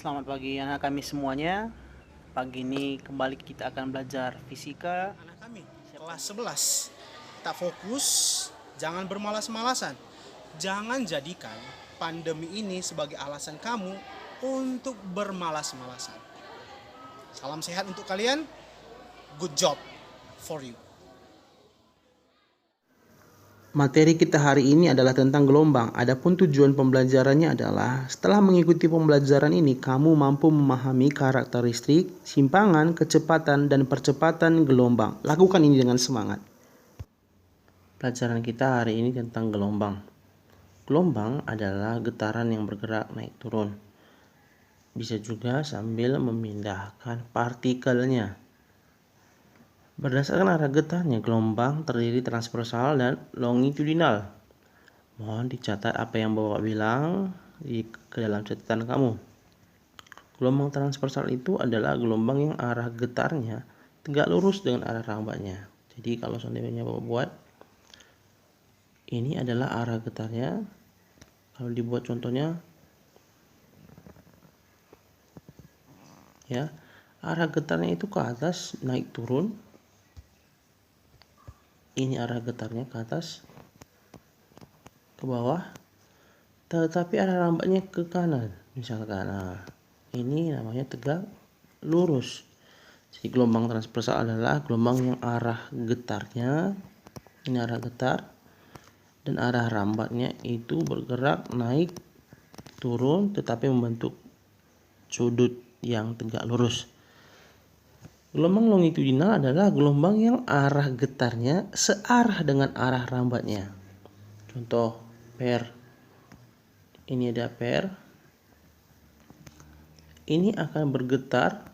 Selamat pagi anak kami semuanya. Pagi ini kembali kita akan belajar fisika. Anak kami kelas 11, tak fokus, jangan bermalas-malasan. Jangan jadikan pandemi ini sebagai alasan kamu untuk bermalas-malasan. Salam sehat untuk kalian. Good job for you. Materi kita hari ini adalah tentang gelombang. Adapun tujuan pembelajarannya adalah setelah mengikuti pembelajaran ini, kamu mampu memahami karakteristik, simpangan, kecepatan, dan percepatan gelombang. Lakukan ini dengan semangat. Pelajaran kita hari ini tentang gelombang. Gelombang adalah getaran yang bergerak naik turun. Bisa juga sambil memindahkan partikelnya. Berdasarkan arah getarnya, gelombang terdiri transversal dan longitudinal. Mohon dicatat apa yang Bapak bilang ke dalam catatan kamu. Gelombang transversal itu adalah gelombang yang arah getarnya tegak lurus dengan arah rambatnya. Jadi kalau seandainya Bapak buat, ini adalah arah getarnya. Kalau dibuat contohnya, ya, arah getarnya itu ke atas, naik turun. Ini arah getarnya ke atas, ke bawah, tetapi arah rambatnya ke kanan. Misalkan, ini namanya tegak lurus. Jadi gelombang transversal adalah gelombang yang arah getarnya, ini arah getar, dan arah rambatnya itu bergerak naik turun tetapi membentuk sudut yang tegak lurus. Gelombang longitudinal adalah gelombang yang arah getarnya searah dengan arah rambatnya. Contoh per. Ini ada per. Ini akan bergetar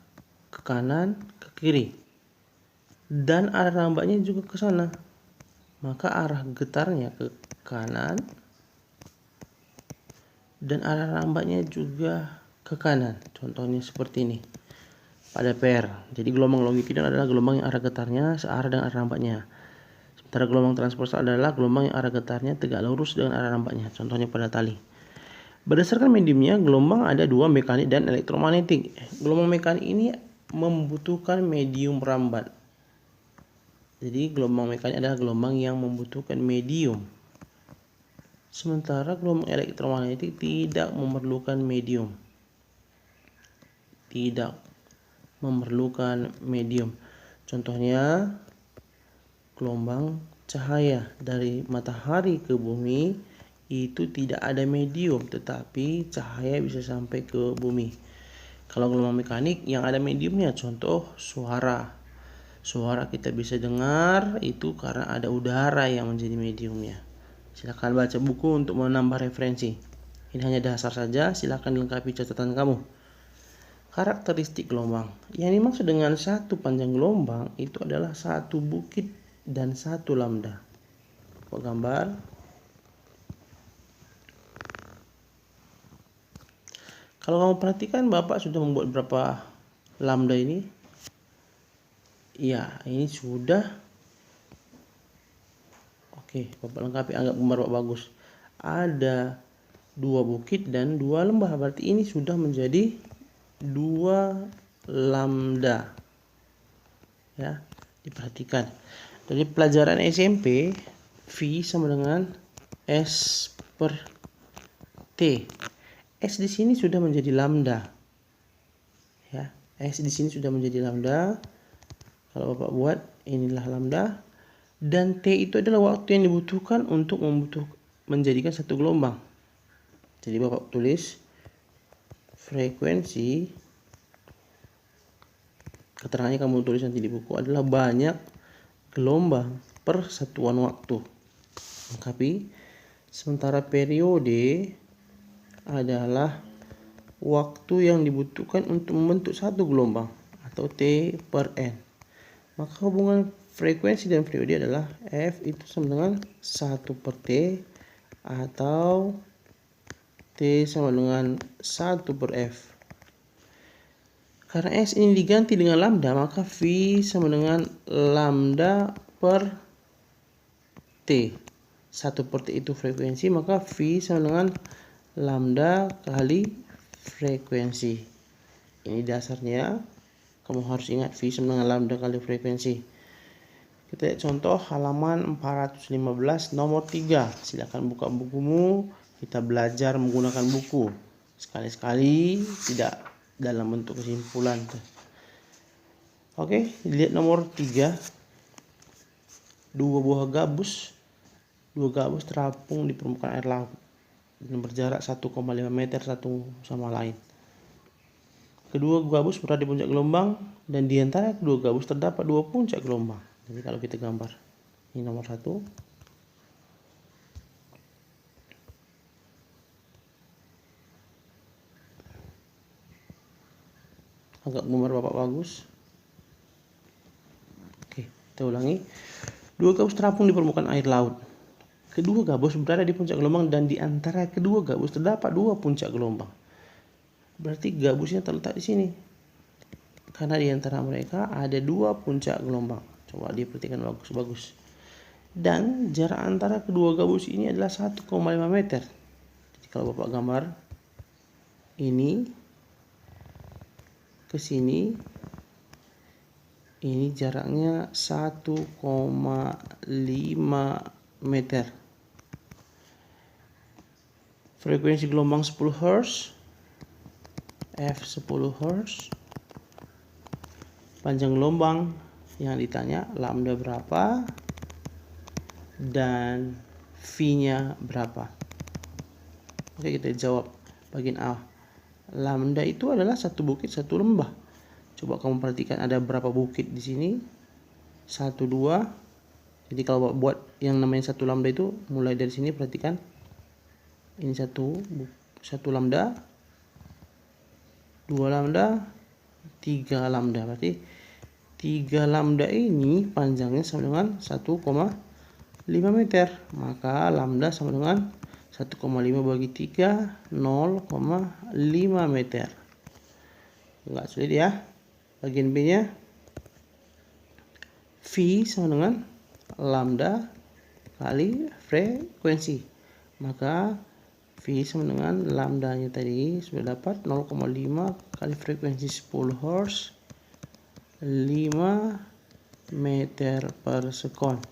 ke kanan, ke kiri. Dan arah rambatnya juga ke sana. Maka arah getarnya ke kanan dan arah rambatnya juga ke kanan. Contohnya seperti ini. Pada per. Jadi gelombang longitudinal adalah gelombang yang arah getarnya searah dengan arah rambatnya. Sementara gelombang transversal adalah gelombang yang arah getarnya tegak lurus dengan arah rambatnya. Contohnya pada tali. Berdasarkan mediumnya, gelombang ada dua, mekanik dan elektromagnetik. Gelombang mekanik ini membutuhkan medium rambat. Jadi gelombang mekanik adalah gelombang yang membutuhkan medium. Sementara gelombang elektromagnetik tidak memerlukan medium. Tidak memerlukan medium. Contohnya gelombang cahaya dari matahari ke bumi itu tidak ada medium, tetapi cahaya bisa sampai ke bumi. Kalau gelombang mekanik yang ada mediumnya, contoh suara. Suara kita bisa dengar itu karena ada udara yang menjadi mediumnya. Silakan baca buku untuk menambah referensi. Ini hanya dasar saja, silakan dilengkapi catatan kamu. Karakteristik gelombang. Yang dimaksud dengan satu panjang gelombang itu adalah satu bukit dan satu lambda. Gambar. Kalau kamu perhatikan, Bapak sudah membuat berapa lambda ini? Iya, ini sudah. Oke, Bapak lengkapi, anggap gambar Bapak bagus. Ada dua bukit dan dua lembah. Berarti ini sudah menjadi 2 lambda. Ya, diperhatikan. Dari pelajaran SMP, V sama dengan S per T. S di sini sudah menjadi lambda. Ya, S di sini sudah menjadi lambda. Kalau Bapak buat, inilah lambda. Dan T itu adalah waktu yang dibutuhkan untuk menjadikan satu gelombang. Jadi Bapak tulis frekuensi, keterangannya kamu tulis nanti di buku, adalah banyak gelombang per satuan waktu. Lengkapi. Sementara periode adalah waktu yang dibutuhkan untuk membentuk satu gelombang atau T per N. Maka hubungan frekuensi dan periode adalah F itu sama dengan 1 per T atau T sama dengan 1 per F. Karena S ini diganti dengan lambda, maka V sama dengan lambda per T. 1 per T itu frekuensi, maka V sama dengan lambda kali frekuensi. Ini dasarnya. Kamu harus ingat V sama dengan lambda kali frekuensi. Kita lihat contoh halaman 415 nomor 3. Silakan buka bukumu. Kita belajar menggunakan buku. Sekali-sekali tidak dalam bentuk kesimpulan. Oke, lihat nomor 3. Dua gabus terapung di permukaan air laut dan berjarak 1,5 meter satu sama lain. Kedua gabus berada di puncak gelombang dan di antara kedua gabus terdapat dua puncak gelombang. Jadi kalau kita gambar, ini nomor 1. Agak gambar Bapak bagus. Oke, kita ulangi. Dua gabus terapung di permukaan air laut. Kedua gabus berada di puncak gelombang dan di antara kedua gabus terdapat dua puncak gelombang. Berarti gabusnya terletak di sini. Karena di antara mereka ada dua puncak gelombang. Coba diperhatikan bagus-bagus. Dan jarak antara kedua gabus ini adalah 1,5 meter. Jadi kalau Bapak gambar ini ke sini, ini jaraknya 1,5 meter. Frekuensi gelombang 10 Hz, F 10 Hz. Panjang gelombang yang ditanya lambda berapa dan V-nya berapa. Oke, kita jawab bagian A. Lambda itu adalah satu bukit satu lembah. Coba kamu perhatikan ada berapa bukit di sini. 1, 2. Jadi kalau buat yang namanya satu lambda itu mulai dari sini, perhatikan. Ini satu lambda, 2 lambda, 3 lambda. Berarti 3 lambda ini panjangnya sama dengan 1,5 meter. Maka lambda sama dengan 1,5 bagi 3, 0,5 meter. Enggak sulit ya. Bagian B-nya, V sama dengan lambda kali frekuensi. Maka V sama dengan lambdanya tadi sudah dapat 0,5 kali frekuensi 10 Hz, 5 meter per sekon.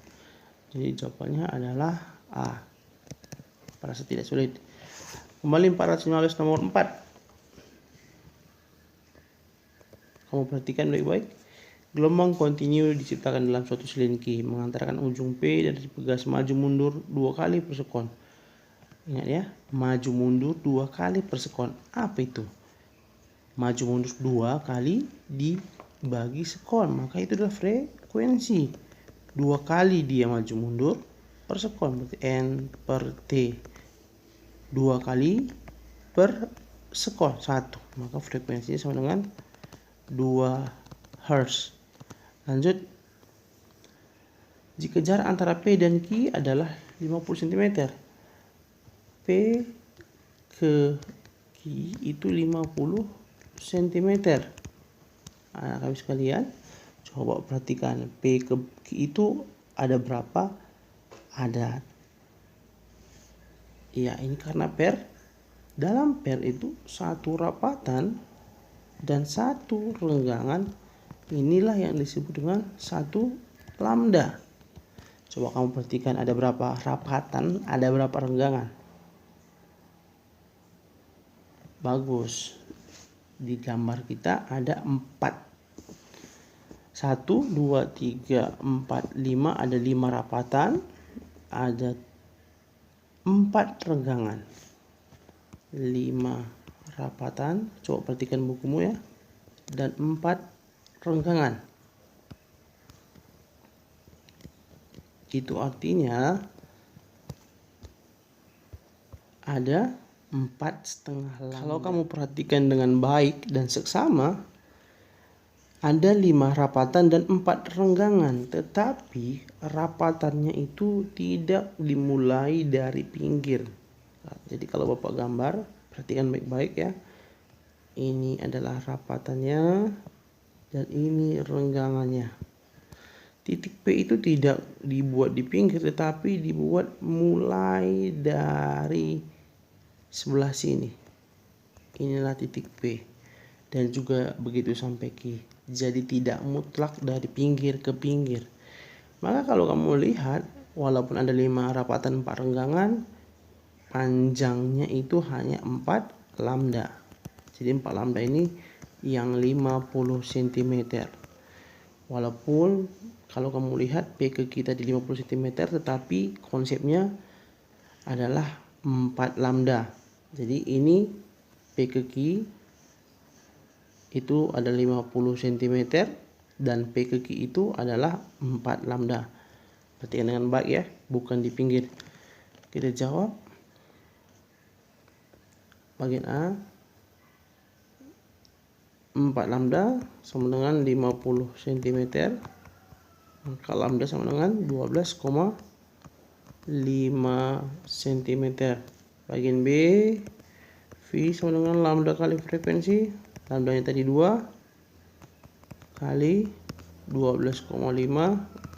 Jadi jawabannya adalah A. Merasa tidak sulit. Kembali 415 nomor 4. Kamu perhatikan baik-baik. Gelombang kontinu diciptakan dalam suatu silinki mengantarkan ujung P dari pegas maju mundur 2 kali per sekon. Ingat ya, maju mundur 2 kali per sekon. Apa itu? Maju mundur 2 kali dibagi sekon, maka itu adalah frekuensi. 2 kali dia maju mundur per sekon, berarti N per T. 2 kali per sekon 1, maka frekuensinya sama dengan 2 Hz. Lanjut, jika jarak antara P dan Q adalah 50 cm, P ke Q itu 50 cm. Anak kami sekalian, coba perhatikan P ke Q itu ada berapa? Ada. Ya, ini karena per. Dalam per itu satu rapatan dan satu renggangan. Inilah yang disebut dengan satu lambda. Coba kamu perhatikan ada berapa rapatan, ada berapa renggangan. Bagus. Di gambar kita ada 4. 1, 2, 3, 4, 5. Ada 5 rapatan. Ada 4 renggangan. 5 rapatan. Coba perhatikan bukumu ya. Dan 4 renggangan. Itu artinya ada 4,5 lambda. Kalau kamu perhatikan dengan baik dan seksama, ada 5 rapatan dan 4 renggangan, tetapi rapatannya itu tidak dimulai dari pinggir. Nah, jadi kalau Bapak gambar, perhatikan baik-baik ya. Ini adalah rapatannya dan ini renggangannya. Titik P itu tidak dibuat di pinggir, tetapi dibuat mulai dari sebelah sini. Inilah titik P. dan juga begitu sampai Q. Jadi tidak mutlak dari pinggir ke pinggir. Maka kalau kamu lihat, walaupun ada 5 rapatan 4 renggangan, panjangnya itu hanya 4 lambda. Jadi 4 lambda ini yang 50 cm. Walaupun kalau kamu lihat P ke Q tadi 50 cm, tetapi konsepnya adalah 4 lambda. Jadi ini P ke Q itu ada 50 cm dan P ke Q itu adalah 4 lambda. Perhatikan dengan baik ya, bukan di pinggir. Kita jawab. Bagian A, 4 lambda sama dengan 50 cm. Maka lambda sama dengan 12,5 cm. Bagian B, V sama dengan lambda kali frekuensi. Lambdanya tadi 2 kali 12,5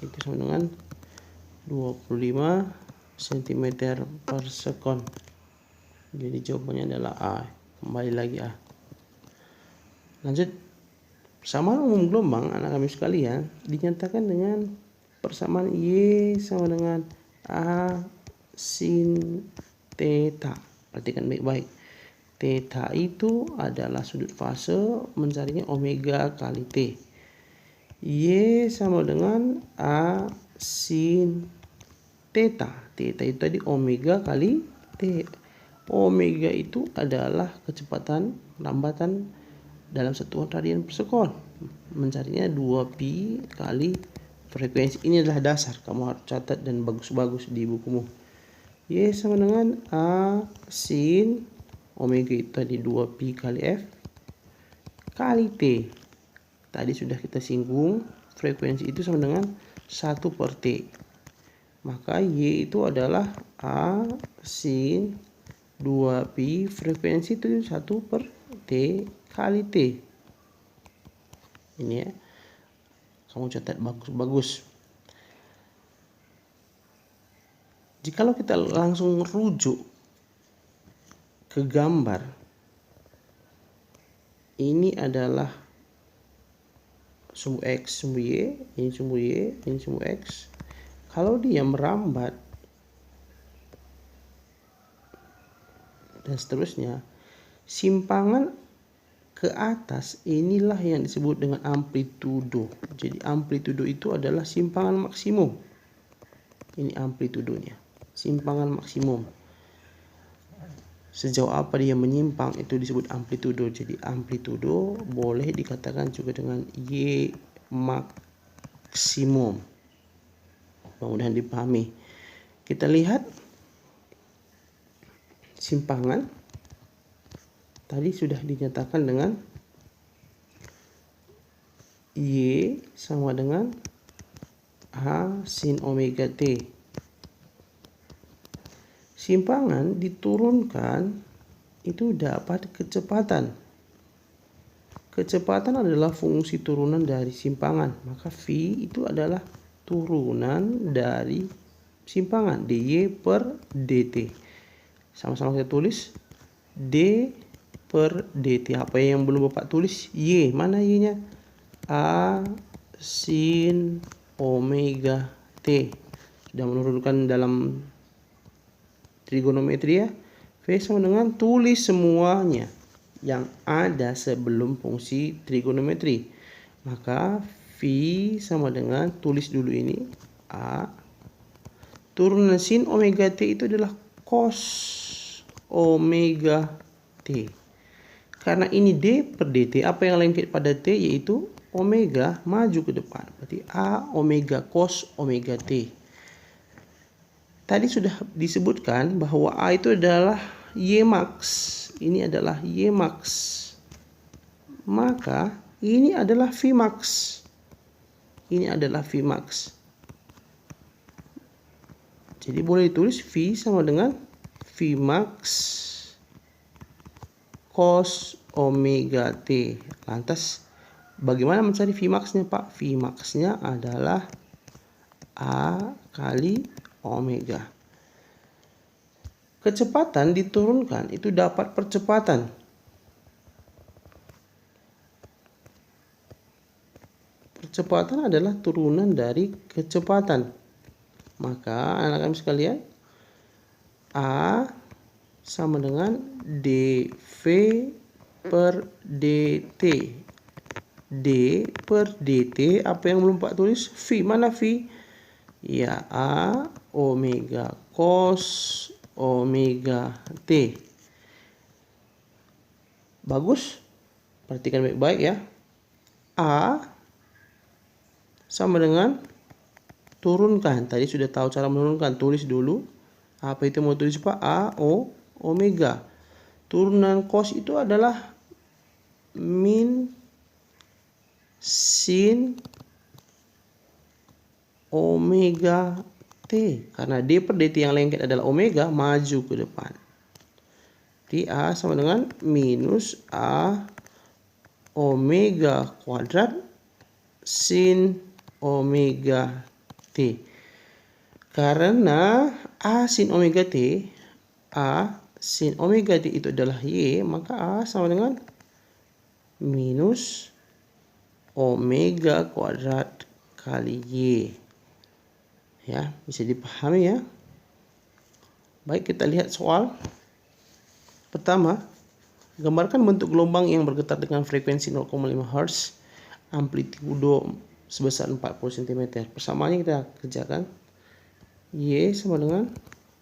itu sama dengan 25 cm per sekon. Jadi jawabannya adalah A. Kembali lagi A. Lanjut, persamaan umum gelombang anak kami sekalian dinyatakan dengan persamaan Y sama dengan A sin theta. Perhatikan baik-baik. Theta itu adalah sudut fase, mencarinya omega kali T. Y sama dengan A sin theta. Theta itu tadi omega kali T. Omega itu adalah kecepatan lambatan dalam satuan radian per sekon. Mencarinya 2pi kali frekuensi. Ini adalah dasar, kamu harus catat dan bagus-bagus di bukumu. Y sama dengan A sin omega itu tadi 2pi kali F kali T. Tadi sudah kita singgung, frekuensi itu sama dengan 1 per T. Maka Y itu adalah A sin 2pi, frekuensi itu 1 per T kali T. Ini ya, kamu catat bagus-bagus. Jikalau kita langsung rujuk ke gambar, ini adalah sumbu X, sumbu Y, ini sumbu Y, ini sumbu X. Kalau dia merambat dan seterusnya, simpangan ke atas inilah yang disebut dengan amplitudo. Jadi amplitudo itu adalah simpangan maksimum. Ini amplitudonya, simpangan maksimum. Sejauh apa dia menyimpang itu disebut amplitudo. Jadi amplitudo boleh dikatakan juga dengan Y maksimum. Mudah-mudahan dipahami. Kita lihat simpangan tadi sudah dinyatakan dengan Y sama dengan A sin omega T. Simpangan diturunkan itu dapat kecepatan. Kecepatan adalah fungsi turunan dari simpangan. Maka V itu adalah turunan dari simpangan dy per dt. Sama-sama kita tulis d per dt. Apa yang belum Bapak tulis? Y. Mana Y-nya? A sin omega T. Sudah menurunkan dalam trigonometri ya. V sama dengan tulis semuanya yang ada sebelum fungsi trigonometri. Maka V sama dengan, tulis dulu ini A. Turunan sin omega T itu adalah cos omega T. Karena ini D per dt, apa yang lengket pada T yaitu omega, maju ke depan. Berarti A omega cos omega T. Tadi sudah disebutkan bahwa A itu adalah Y max. Ini adalah Y max. Maka ini adalah V max. Ini adalah V max. Jadi boleh ditulis V sama dengan V max cos omega T. Lantas bagaimana mencari V max-nya, Pak? V max-nya adalah A kali omega. Kecepatan diturunkan itu dapat percepatan. kecepatan adalah turunan dari kecepatan. Maka anak kami sekalian, A sama dengan dv per dt. D per dt, apa yang belum Pak tulis? V, mana V? Ya, A omega cos omega T. Bagus? Perhatikan baik-baik ya. A sama dengan turunkan. Tadi sudah tahu cara menurunkan. Tulis dulu. Apa itu mau tulis Pak? A omega. Turunan cos itu adalah min sin omega T. Karena D per dt yang lengket adalah omega, maju ke depan. Di A sama dengan minus A omega kuadrat sin omega T. Karena A sin omega T, A sin omega T itu adalah Y, maka A sama dengan minus omega kuadrat kali Y. Ya, bisa dipahami ya. Baik, kita lihat soal. Pertama, gambarkan bentuk gelombang yang bergetar dengan frekuensi 0,5 Hz, amplitudo sebesar 40 cm. Persamaannya kita kerjakan. Y sama dengan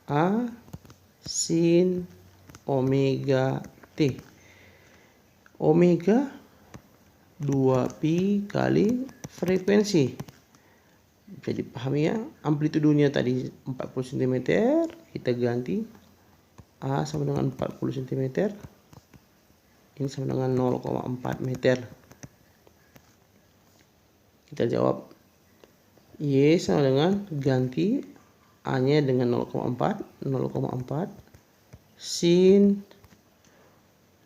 A sin omega T. Omega 2pi kali frekuensi. Bisa dipahami ya. Amplitudonya tadi 40 cm, kita ganti A sama dengan 40 cm. Ini sama dengan 0,4 meter. Kita jawab Y sama dengan ganti A-nya dengan 0,4 sin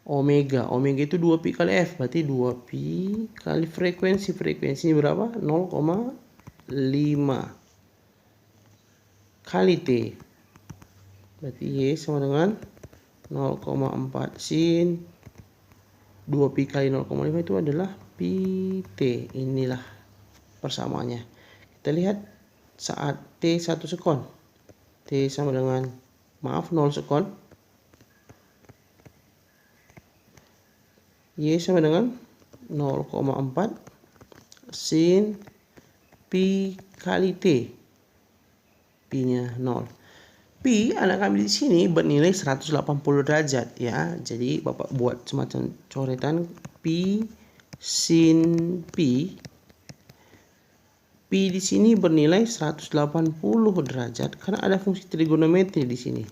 omega. Omega itu 2pi kali F, berarti 2pi kali frekuensi. Frekuensinya berapa? 0,5 kali T. Berarti Y sama dengan 0,4 sin 2pi kali 0,5 itu adalah pi T. Inilah persamaannya. Kita lihat saat T 1 sekon. T sama dengan 0 sekon. Y sama dengan 0,4 sin pi kali T. Pi-nya 0. Pi anak kami di sini bernilai 180 derajat ya. Jadi Bapak buat semacam coretan pi sin pi. Pi di sini bernilai 180 derajat karena ada fungsi trigonometri di sini.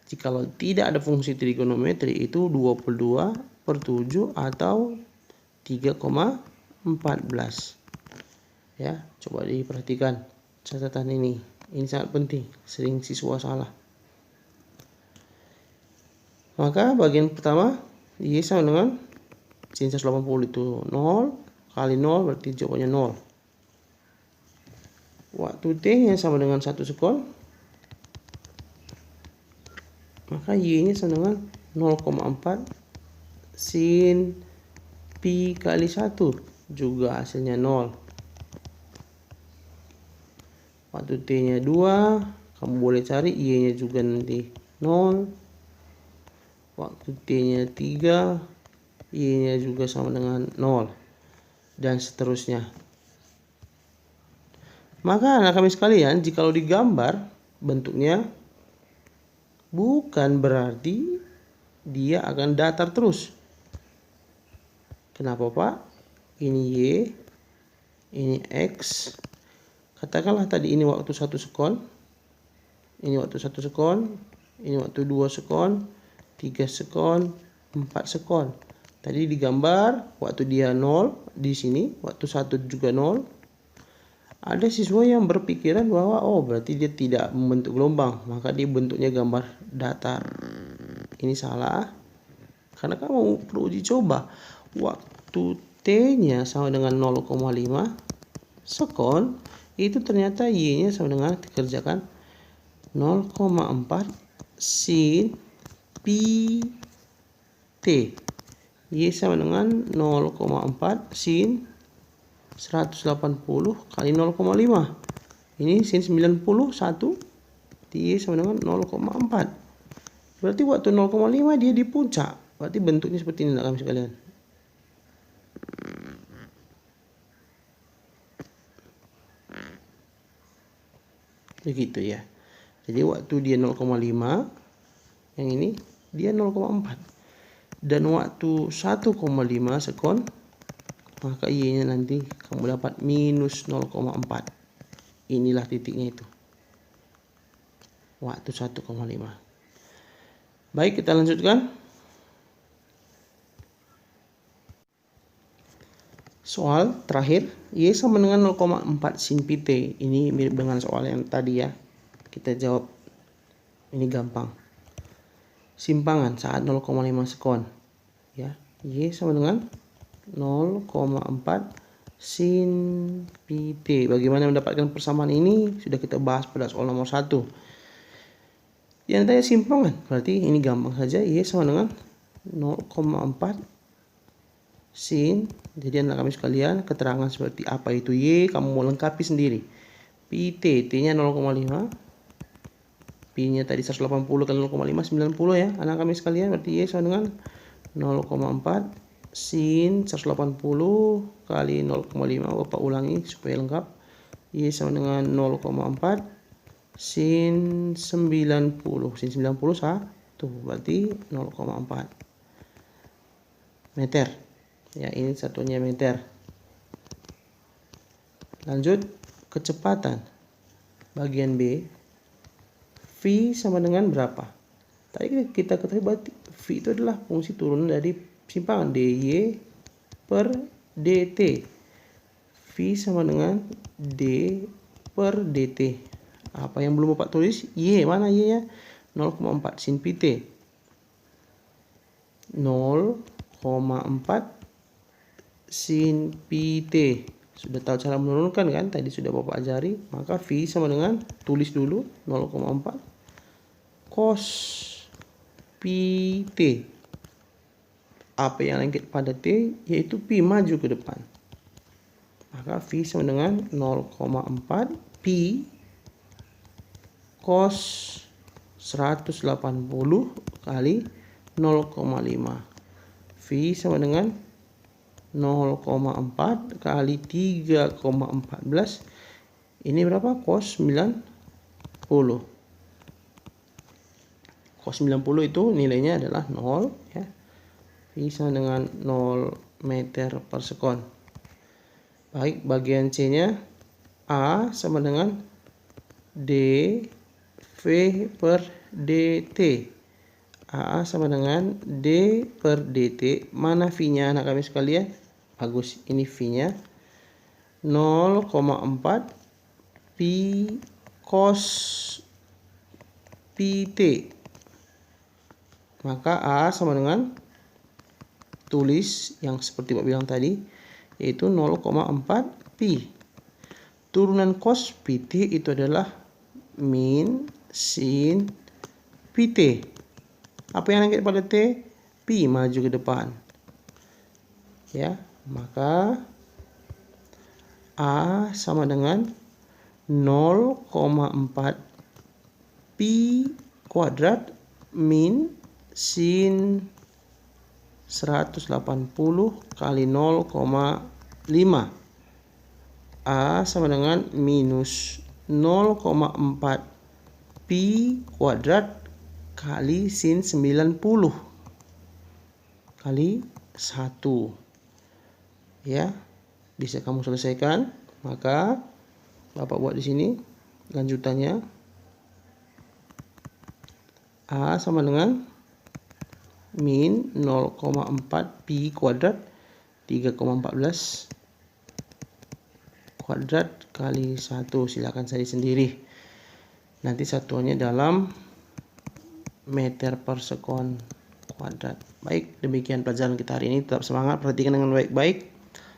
Jikalau tidak ada fungsi trigonometri itu 22 per 7 atau 3,14. Ya, coba diperhatikan catatan ini. Ini sangat penting, sering siswa salah. Maka bagian pertama, Y sama dengan sin 180 itu 0 kali 0 berarti jawabannya 0. Waktu T yang sama dengan 1 sekon, maka Y-nya sama dengan 0,4 sin pi kali 1, juga hasilnya 0. Waktu T-nya 2, kamu boleh cari Y-nya juga nanti 0. Waktu T-nya 3, Y-nya juga sama dengan 0. Dan seterusnya. Maka anak kami sekalian, jikalau digambar bentuknya bukan berarti dia akan datar terus. Kenapa Pak? Ini Y, ini X. Katakanlah tadi ini waktu 1 sekon, ini waktu 1 sekon, ini waktu 2 sekon, 3 sekon, 4 sekon. Tadi digambar waktu dia 0 di sini, waktu 1 juga 0. Ada siswa yang berpikiran bahwa berarti dia tidak membentuk gelombang, maka dia bentuknya gambar datar. Ini salah. Karena kamu perlu uji coba. Waktu T-nya sama dengan 0,5 sekon, itu ternyata Y-nya sama dengan dikerjakan 0,4 sin pi T. Y sama dengan 0,4 sin 180 kali 0,5. Ini sin 90 1 Y sama dengan 0,4. Berarti waktu 0,5 dia di puncak. Berarti bentuknya seperti ini kami sekalian. Begitu ya. Jadi waktu dia 0,5, yang ini dia 0,4. Dan waktu 1,5 sekon, maka Y-nya nanti kamu dapat minus 0,4. Inilah titiknya itu. Waktu 1,5. Baik, kita lanjutkan. Soal terakhir, Y sama dengan 0,4 sin pi t. Ini mirip dengan soal yang tadi ya. Kita jawab. Ini gampang. Simpangan saat 0,5 sekon. Ya, Y sama dengan 0,4 sin pi t. Bagaimana mendapatkan persamaan ini? Sudah kita bahas pada soal nomor 1. Yang tanya simpangan. Berarti ini gampang saja. Y sama dengan 0,4 sin. Jadi anak kami sekalian, keterangan seperti apa itu Y, kamu mau lengkapi sendiri. Pi t, T-nya 0,5. Pi-nya tadi 180 kali 0,5, 90 ya. Anak kami sekalian, berarti Y sama dengan 0,4 sin 180 kali 0,5. Bapak ulangi supaya lengkap. Y sama dengan 0,4 sin 90. Sin 90 1. Berarti 0,4 meter. Ya, ini satunya meter. Lanjut, kecepatan. Bagian B. V sama dengan berapa? Tadi kita ketahui berarti V itu adalah fungsi turunan dari simpangan dy per dt. V sama dengan d per dt. Apa yang belum Bapak tulis? Y, mana Y-nya? 0,4 sin pi t. 0,4 sin pi t. Sudah tahu cara menurunkan kan? Tadi sudah Bapak ajari. Maka V sama dengan, tulis dulu 0,4 cos pi t. Apa yang lengket pada T? Yaitu pi maju ke depan. Maka V sama dengan 0,4 pi cos 180 kali 0,5. V sama dengan 0,4 kali 3,14. Ini berapa? Cos 90. Cos 90 itu nilainya adalah 0 ya. V sama dengan 0 meter per sekon. Baik, bagian C-nya A sama dengan dV per dt. A sama dengan d per dt. Mana V-nya anak kami sekalian? Bagus, ini V-nya 0,4 pi cos pi t. Maka A sama dengan, tulis yang seperti Pak bilang tadi, yaitu 0,4 pi. Turunan cos pi t itu adalah min sin pi t. Apa yang lengket pada T? Pi maju ke depan. Ya, maka A sama dengan 0,4 pi kuadrat min sin 180 kali 0,5. A sama dengan minus 0,4 pi kuadrat kali sin 90 kali 1. Ya, bisa kamu selesaikan. Maka Bapak buat di sini lanjutannya. A sama dengan min 0,4 pi kuadrat 3,14 kuadrat kali 1. Silakan cari sendiri. Nanti satuannya dalam meter per sekon kuadrat. Baik, demikian pelajaran kita hari ini. Tetap semangat, perhatikan dengan baik-baik.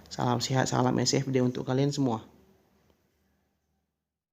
Salam sehat, salam SFD untuk kalian semua.